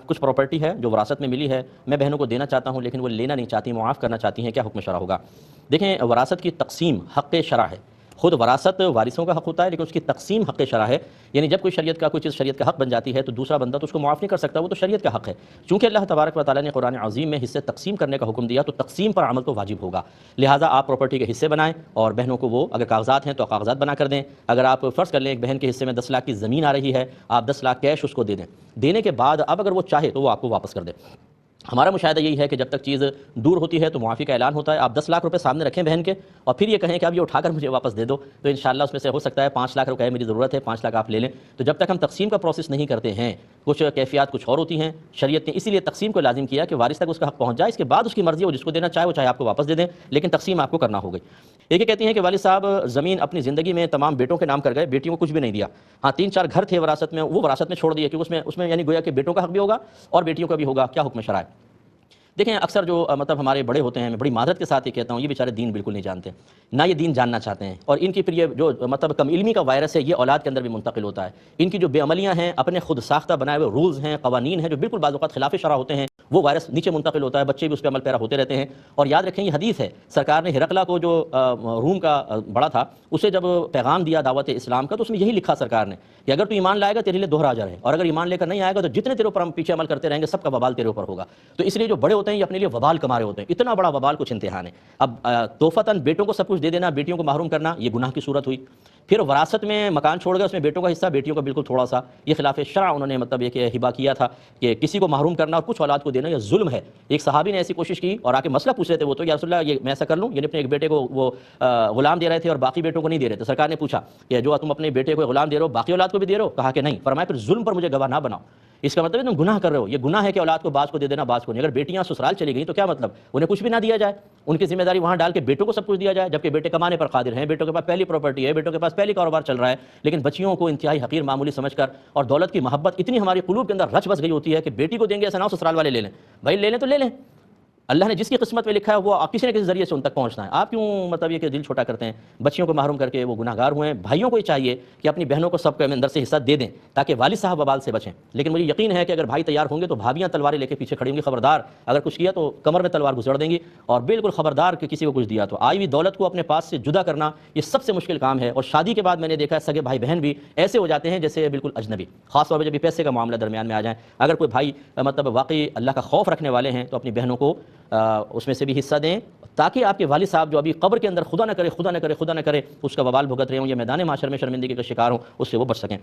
کچھ پراپرٹی ہے جو وراثت میں ملی ہے، میں بہنوں کو دینا چاہتا ہوں لیکن وہ لینا نہیں چاہتی، معاف کرنا چاہتی ہیں، کیا حکم شرع ہوگا؟ دیکھیں، وراثت کی تقسیم حق شرع ہے۔ خود وراثت وارثوں کا حق ہوتا ہے، لیکن اس کی تقسیم حق شرع ہے۔ یعنی جب کوئی شریعت کا کوئی چیز شریعت کا حق بن جاتی ہے تو دوسرا بندہ تو اس کو معاف نہیں کر سکتا، وہ تو شریعت کا حق ہے۔ چونکہ اللہ تبارک و تعالیٰ نے قرآن عظیم میں حصے تقسیم کرنے کا حکم دیا تو تقسیم پر عمل تو واجب ہوگا۔ لہٰذا آپ پراپرٹی کے حصے بنائیں اور بہنوں کو وہ اگر کاغذات ہیں تو کاغذات بنا کر دیں۔ اگر آپ فرض کر لیں ایک بہن کے حصے میں 10 لاکھ کی زمین آ رہی ہے، آپ 10 لاکھ کیش اس کو دے دیں۔ دینے کے بعد اب اگر وہ چاہے تو وہ آپ کو واپس کر دے۔ ہمارا مشاہدہ یہی ہے کہ جب تک چیز دور ہوتی ہے تو معافی کا اعلان ہوتا ہے۔ آپ 10 لاکھ روپے سامنے رکھیں بہن کے اور پھر یہ کہیں کہ اب یہ اٹھا کر مجھے واپس دے دو، تو انشاءاللہ اس میں سے ہو سکتا ہے 5 لاکھ روپے میری ضرورت ہے، 5 لاکھ آپ لے لیں۔ تو جب تک ہم تقسیم کا پروسیس نہیں کرتے ہیں، کچھ کیفیات کچھ اور ہوتی ہیں، شریعت نے اسی لیے تقسیم کو لازم کیا کہ وارث تک اس کا حق پہنچ جائے، اس کے بعد اس کی مرضی ہو، جس کو دینا چاہے وہ چاہے آپ کو واپس دے دیں، لیکن تقسیم آپ کو کرنا ہوگی۔ ایک یہ کہتی ہیں کہ والد صاحب زمین اپنی زندگی میں تمام بیٹوں کے نام کر گئے، بیٹیوں کو کچھ بھی نہیں دیا۔ ہاں 3-4 گھر تھے وراثت میں، وہ وراثت میں چھوڑ دیے کہ اس میں یعنی گویا کہ بیٹوں کا حق بھی ہوگا اور بیٹیوں کا بھی ہوگا، کیا حکم شرع ہے؟ دیکھیں، اکثر جو مطلب ہمارے بڑے ہوتے ہیں، میں بڑی معذرت کے ساتھ یہ کہتا ہوں، یہ بیچارے دین بالکل نہیں جانتے، نہ یہ دین جاننا چاہتے ہیں، اور ان کی پھر یہ جو مطلب کم علمی کا وائرس ہے یہ اولاد کے اندر بھی منتقل ہوتا ہے۔ ان کی جو بے عملیاں ہیں، اپنے خود ساختہ بنائے ہوئے رولز ہیں، قوانین ہیں جو بالکل بعض اوقات خلاف شرع ہوتے ہیں، وہ وائرس نیچے منتقل ہوتا ہے، بچے بھی اس پہ عمل پیرا ہوتے رہتے ہیں۔ اور یاد رکھیں، یہ حدیث ہے، سرکار نے ہرقلہ کو جو روم کا بڑا تھا اسے جب پیغام دیا دعوت اسلام کا تو اس میں یہی لکھا سرکار نے کہ اگر تو ایمان لائے گا تیرے لیے دوہرا اجر ہے، اور اگر ایمان لے کر نہیں آئے گا تو جتنے تیرے اوپر ہم پیچھے عمل کرتے رہیں گے سب کا وبال تیرے اوپر ہوگا۔ تو اس لیے جو بڑے ہوتے ہیں یہ اپنے لیے وبال کما رہے ہوتے ہیں، اتنا بڑا وبال کچھ امتحان ہے۔ اب توفتاً بیٹوں کو سب کچھ دے دینا، بیٹیوں کو محروم کرنا، یہ گناہ کی صورت ہوئی۔ پھر وراثت میں مکان چھوڑ گئے، اس میں بیٹوں کا حصہ، بیٹیوں کا بالکل تھوڑا سا، یہ خلاف شرع انہوں نے مطلب یہ کہ ہبہ کیا تھا کہ کسی کو محروم کرنا اور کچھ اولاد کو دینا یہ ظلم ہے۔ ایک صحابی نے ایسی کوشش کی اور آ کے مسئلہ پوچھ رہے تھے، وہ تو یا رسول اللہ یہ میں ایسا کر لوں، یعنی اپنے ایک بیٹے کو وہ غلام دے رہے تھے اور باقی بیٹوں کو نہیں دے رہے تھے۔ سرکار نے پوچھا کہ جو تم اپنے بیٹے کو غلام دے رہے ہو باقی اولاد کو بھی دے رہے ہو؟ کہا کہ نہیں۔ فرمایا پھر ظلم پر مجھے گواہ نہ بناؤ، اس کا مطلب ہے تم گناہ کر رہے ہو، یہ گناہ ہے کہ اولاد کو بعض کو دے دینا بعض کو نہیں۔ اگر بیٹیاں سسرال چلی گئیں تو کیا مطلب انہیں کچھ بھی نہ دیا جائے، ان کی ذمہ داری وہاں ڈال کے بیٹوں کو سب کچھ دیا جائے، جبکہ بیٹے کمانے پر قادر ہیں، بیٹوں کے پاس پہلی پراپرٹی ہے، بیٹوں کے پاس پہلی کاروبار چل رہا ہے، لیکن بچیوں کو انتہائی حقیر معمولی سمجھ کر اور دولت کی محبت اتنی ہماری قلوب کے اندر رچ بس گئی ہوتی ہے کہ بیٹی کو دیں گے ایسا نہ ہو سسرال والے لے لیں۔ بھائی لے لیں تو لے لیں، اللہ نے جس کی قسمت میں لکھا ہے وہ کسی نہ کسی ذریعے سے ان تک پہنچنا ہے۔ آپ کیوں مطلب یہ کہ دل چھوٹا کرتے ہیں؟ بچیوں کو محروم کر کے وہ گناہ گار ہوئے ہیں۔ بھائیوں کو یہ چاہیے کہ اپنی بہنوں کو سب کے اندر سے حصہ دے دیں تاکہ والد صاحب وبال سے بچیں، لیکن مجھے یقین ہے کہ اگر بھائی تیار ہوں گے تو بھابیاں تلواریں لے کے پیچھے کھڑی ہوں گی، خبردار اگر کچھ کیا تو کمر میں تلوار گھسڑ دیں گی، اور بالکل خبردار کہ کسی کو کچھ دیا تو آئی ہوئی دولت کو اپنے پاس سے جدا کرنا یہ سب سے مشکل کام ہے۔ اور شادی کے بعد میں نے دیکھا ہے سگے بھائی بہن بھی ایسے ہو جاتے ہیں جیسے بالکل اجنبی، خاص طور پہ جب بھی پیسے کا معاملہ درمیان میں آ جائیں۔ اگر کوئی بھائی مطلب واقعی اللہ کا خوف رکھنے والے ہیں تو اپنی بہنوں کو اس میں سے بھی حصہ دیں تاکہ آپ کے والد صاحب جو ابھی قبر کے اندر خدا نہ کرے اس کا وبال بھگت رہے ہوں یا میدان معاشر میں شرمندگی کا شکار ہوں، اس سے وہ بچ سکیں۔